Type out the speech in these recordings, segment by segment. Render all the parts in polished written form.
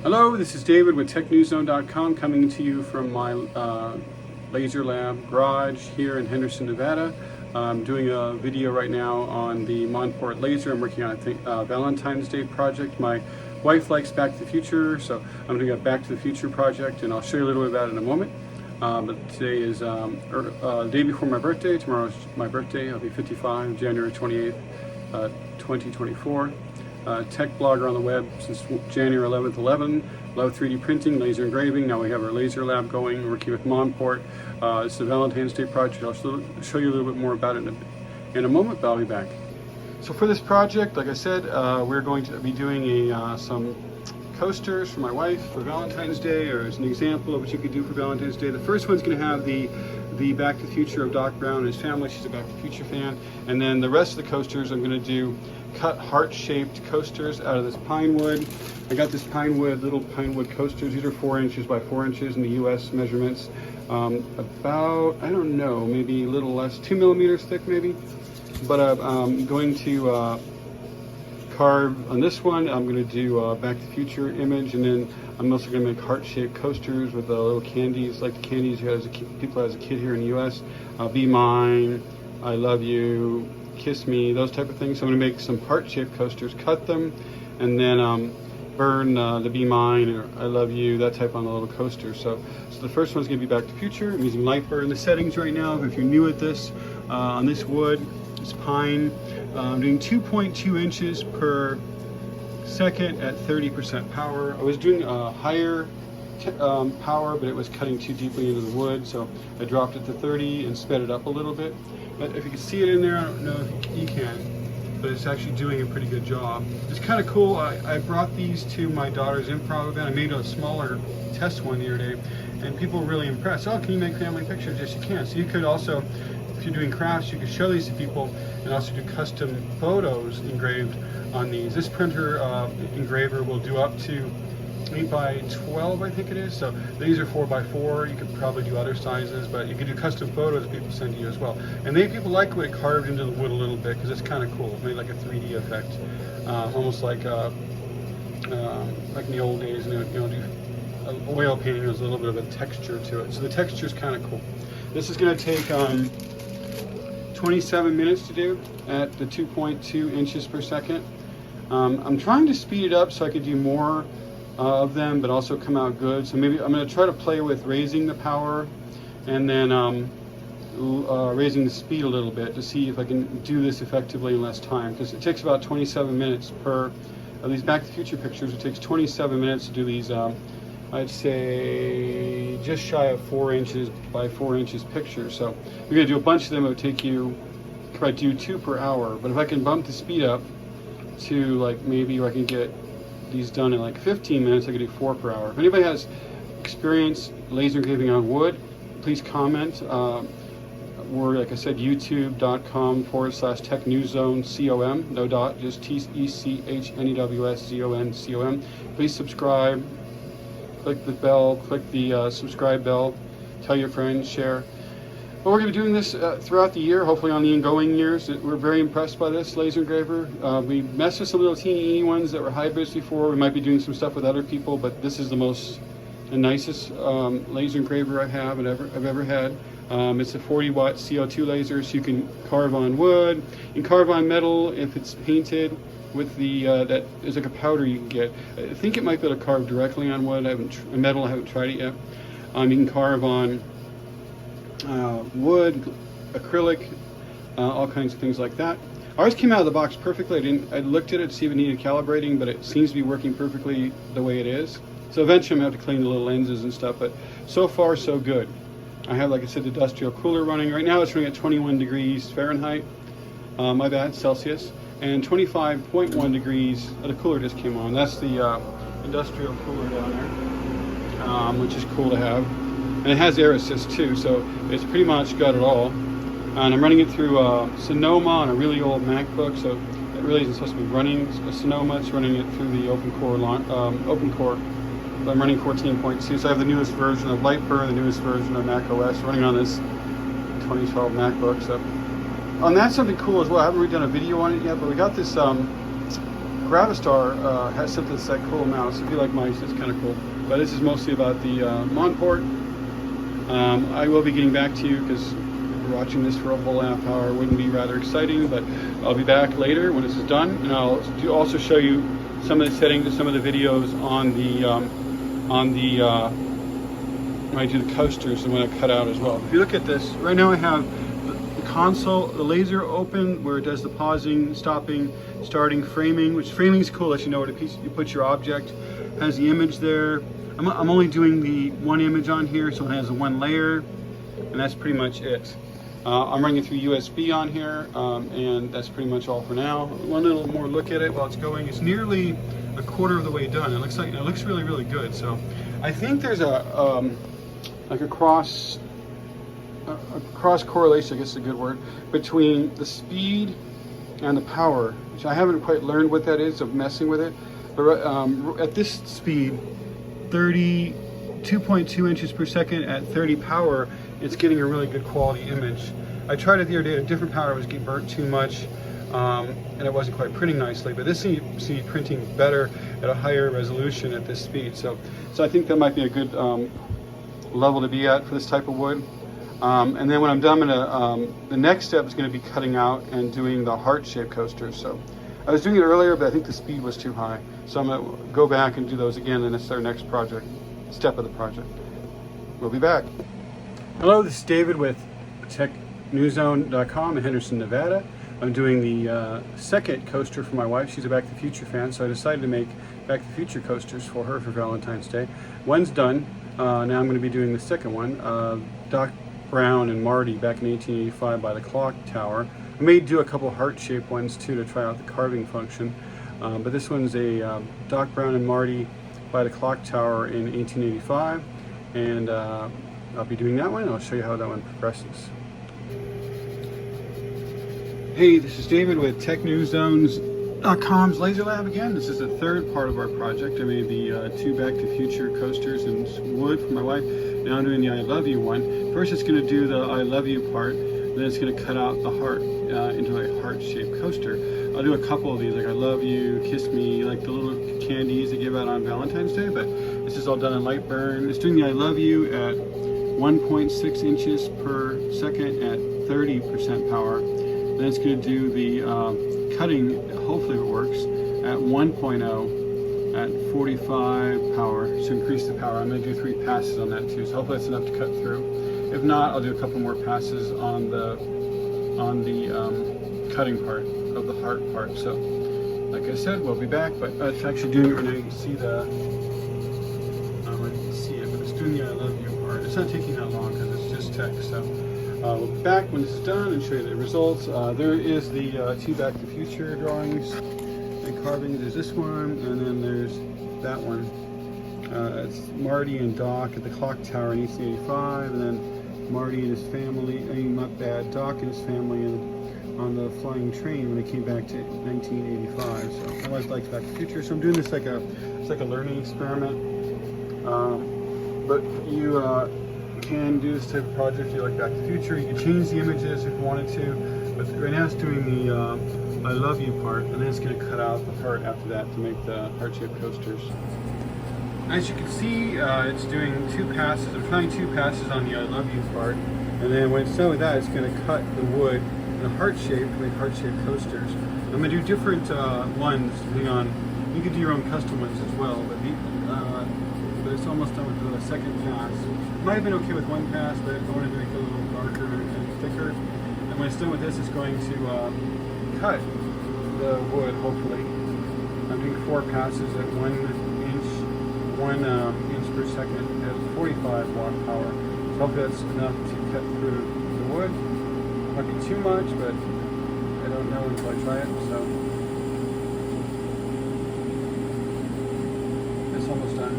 Hello, this is David with Technewszonecom coming to you from my Laser Lab garage here in Henderson, Nevada. I'm doing a video right now on the Monport laser. I'm working on a Valentine's Day project. My wife likes Back to the Future, so I'm doing a Back to the Future project, and I'll show you a little bit about it in a moment. But today is the day before my birthday. Tomorrow's my birthday. I'll be 55, January 28th, 2024. Tech blogger on the web since January 11th, 11. Love 3D printing, laser engraving. Now we have our laser lab going, working with Monport. It's the Valentine's Day project. I'll show you a little bit more about it in a moment, but I'll be back. So for this project, like I said, we're going to be doing some coasters for my wife for Valentine's Day, or as an example of what you could do for Valentine's Day. The first one's going to have the Back to the Future of Doc Brown and his family. She's a Back to the Future fan. And then the rest of the coasters I'm going to do cut heart-shaped coasters out of this pine wood. I got this little pine wood coasters. These are 4 inches by 4 inches in the US measurements. About, I don't know, maybe a little less, 2 millimeters thick maybe. But I'm going to carve on this one. I'm going to do a Back to the Future image, and then I'm also going to make heart-shaped coasters with little candies, like the candies you had as a kid, people had as a kid here in the US. Be mine, I love you, kiss me, those type of things. So I'm going to make some heart-shaped coasters, cut them, and then burn the Be Mine or I love you, that type on the little coaster. So the first one's going to be Back to the Future. I'm using light burn. The settings right now, if you're new at this, on this wood, it's pine. I'm doing 2.2 inches per second at 30% power. I was doing a higher power, but it was cutting too deeply into the wood, so I dropped it to 30 and sped it up a little bit. But if you can see it in there, I don't know if you can, but it's actually doing a pretty good job. It's kind of cool. I brought these to my daughter's improv event. I made a smaller test one the other day, and people were really impressed. Oh, can you make family pictures? Yes, you can. So you could also, if you're doing crafts, you could show these to people and also do custom photos engraved on these. This printer engraver will do up to 8 by 12, I think it is. So these are 4 by 4. You could probably do other sizes, but you could do custom photos people send to you as well. And people like what it carved into the wood a little bit, because it's kind of cool. It's made like a 3D effect, almost like in the old days. And do oil painting. There's a little bit of a texture to it, so the texture is kind of cool. This is going to take 27 minutes to do at the 2.2 inches per second. I'm trying to speed it up so I could do more of them, but also come out good. So maybe I'm going to try to play with raising the power and then raising the speed a little bit to see if I can do this effectively in less time, because it takes about 27 minutes per of these Back to the Future pictures. It takes 27 minutes to do these I'd say just shy of 4 inches by 4 inches pictures. So we're going to do a bunch of them. It would take you, if I do 2 per hour, but if I can bump the speed up to like maybe I can get these done in like 15 minutes, I could do 4 per hour. If anybody has experience laser engraving on wood, please comment. We're, like I said, youtube.com/technewszonecom, no dot, just TECHNEWSZONECOM. Please subscribe, click the bell, click the subscribe bell, tell your friends, share. Well, we're going to be doing this throughout the year, hopefully on the ongoing years. We're very impressed by this laser engraver. We messed with some little teeny ones that were hybrids before. We might be doing some stuff with other people, but this is the nicest laser engraver I've ever had. It's a 40-watt CO2 laser, so you can carve on wood. You can carve on metal if it's painted with that is like a powder you can get. I think it might be able to carve directly on wood. I haven't tried it yet. You can carve on wood, acrylic, all kinds of things like that. Ours came out of the box perfectly. I looked at it to see if it needed calibrating, but it seems to be working perfectly the way it is. So eventually I'm going to have to clean the little lenses and stuff, but so far so good. I have, like I said, the industrial cooler running. Right now it's running at 21 degrees Fahrenheit, my bad, Celsius, and 25.1 degrees. The cooler just came on. That's the industrial cooler down there, which is cool to have. And it has air assist too, so it's pretty much got it all. And I'm running it through Sonoma on a really old MacBook, so it really isn't supposed to be running Sonoma. It's running it through the open core. I'm running 14.2, so I have the newest version of Lightburn, the newest version of Mac OS, running on this 2012 MacBook. So, that's something cool as well. I haven't really done a video on it yet, but we got this Gravistar has something that's that cool mouse. If you like mice, it's kind of cool. But this is mostly about the Monport. I will be getting back to you because watching this for a whole half hour wouldn't be rather exciting, but I'll be back later when this is done, and I'll also show you some of the settings, some of the videos on the when I do the coasters and when I cut out as well. If you look at this, right now I have the console, the laser open where it does the pausing, stopping, starting, framing, which framing is cool, lets you know where you put your object, has the image there. I'm only doing the one image on here, so it has one layer, and that's pretty much it. I'm running it through USB on here, and that's pretty much all for now. One little more look at it while it's going. It's nearly a quarter of the way done. It looks really, really good. So I think there's a like a cross correlation, I guess is a good word, between the speed and the power, which I haven't quite learned what that is of messing with it. But at this speed, 2.2 inches per second at 30 power, it's getting a really good quality image. I tried it the other day at a different power, it was getting burnt too much, and it wasn't quite printing nicely, but this seems to be printing better at a higher resolution at this speed. So I think that might be a good level to be at for this type of wood. And then when I'm done, the next step is going to be cutting out and doing the heart-shaped coasters. So I was doing it earlier, but I think the speed was too high. So I'm going to go back and do those again, and it's our next step of the project. We'll be back. Hello, this is David with Technewszonecom in Henderson, Nevada. I'm doing the second coaster for my wife. She's a Back to the Future fan, so I decided to make Back to the Future coasters for her for Valentine's Day. One's done. Now I'm going to be doing the second one. Doc Brown and Marty back in 1885 by the clock tower. I may do a couple heart-shaped ones too to try out the carving function. But this one's a Doc Brown and Marty by the clock tower in 1885. And I'll be doing that one, and I'll show you how that one progresses. Hey, this is David with Technewszonecom's Laserlab again. This is the third part of our project. I made the two Back to the Future coasters in wood for my wife. Now I'm doing the I Love You one. First it's going to do the I Love You part, then it's going to cut out the heart into a heart-shaped coaster. I'll do a couple of these, like I Love You, Kiss Me, like the little candies they give out on Valentine's Day, but this is all done in light burn. It's doing the I Love You at 1.6 inches per second at 30% power. Then it's going to do the cutting, hopefully it works, at 1.0 at 45 power, to increase the power. I'm going to do 3 passes on that too, so hopefully that's enough to cut through. If not, I'll do a couple more passes on the cutting part of the heart part. So, like I said, we'll be back, but it's actually doing it right now. You can see the, you can see it, but it's doing the I Love You part. It's not taking that long because it's just text, so. We'll be back when this is done and show you the results. There is the two Back to the Future drawings and carvings. There's this one, and then there's that one. It's Marty and Doc at the clock tower in 1885, and then Marty and his family, Doc and his family on the flying train when they came back to 1985. So I always liked Back to the Future, so I'm doing this it's like a learning experiment. But you can do this type of project if you like Back to the Future. You can change the images if you wanted to, but right now it's doing the I Love You part, and then it's going to cut out the heart after that to make the heart-shaped coasters. As you can see, it's doing 2 passes. I'm trying 2 passes on the I Love You part, and then when it's done with that, it's going to cut the wood in a heart shape to make heart-shaped coasters. I'm going to do different ones depending on. You can do your own custom ones as well, but it's almost done with the second pass. Might have been okay with 1 pass, but I want to make it a little darker and thicker. And when it's done with this, it's going to cut the wood, hopefully. I'm doing 4 passes at 1 inch per second at 45 watt power. So hopefully that's enough to cut through the wood. Might be too much, but I don't know until I try it. So it's almost done.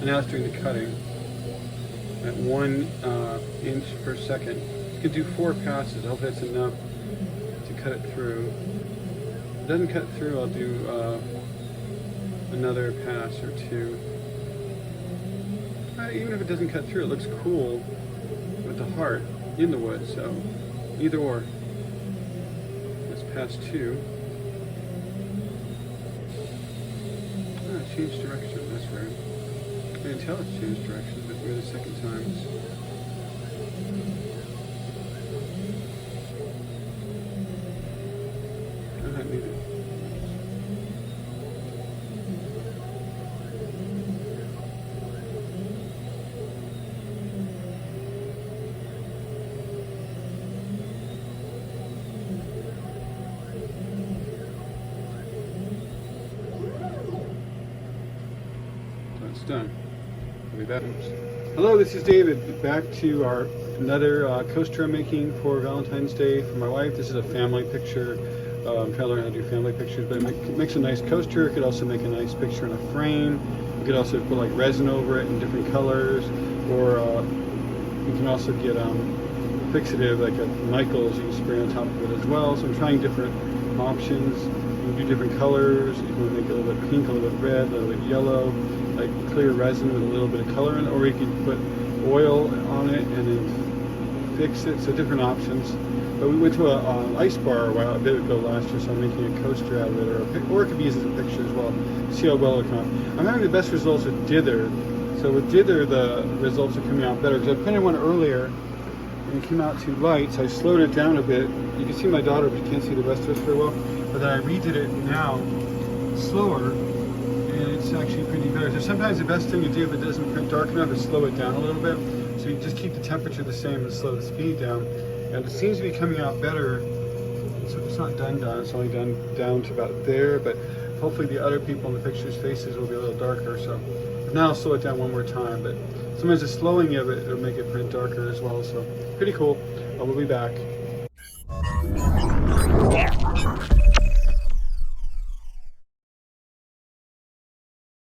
Now it's doing the cutting at 1 inch per second. You could do 4 passes. I hope that's enough to cut it through. If it doesn't cut through, I'll do another pass or 2. Even if it doesn't cut through, it looks cool with the heart in the wood, so either or. Let's past 2. Oh, it changed direction. That's weird. I didn't tell it changed direction, but we're the second time. I don't need it. Done. I'll be back. Hello, this is David. Back to our another coaster I'm making for Valentine's Day for my wife. This is a family picture. I'm trying to learn how to do family pictures, but it makes a nice coaster. It could also make a nice picture in a frame. You could also put like resin over it in different colors, or you can also get fixative like a Michaels you can spray on top of it as well. So I'm trying different options. You can do different colors. You can make it a little bit pink, a little bit red, a little bit yellow, like clear resin with a little bit of color in it, or you can put oil on it and then fix it. So different options. But we went to an ice bar a bit ago last year, so I'm making a coaster out of it, or it could be used as a picture as well. See how well it comes. I'm having the best results with dither. So with dither, the results are coming out better because I printed one earlier and it came out too light, so I slowed it down a bit. You can see my daughter, but you can't see the rest of us very well. But then I redid it now slower, and it's actually pretty better. So sometimes the best thing to do if it doesn't print dark enough is slow it down a little bit. So you just keep the temperature the same and slow the speed down. And it seems to be coming out better. So it's not done, it's only done down to about there, but hopefully the other people in the picture's faces will be a little darker. So now I'll slow it down one more time, but sometimes the slowing of it will make it print darker as well. So pretty cool. We'll be back.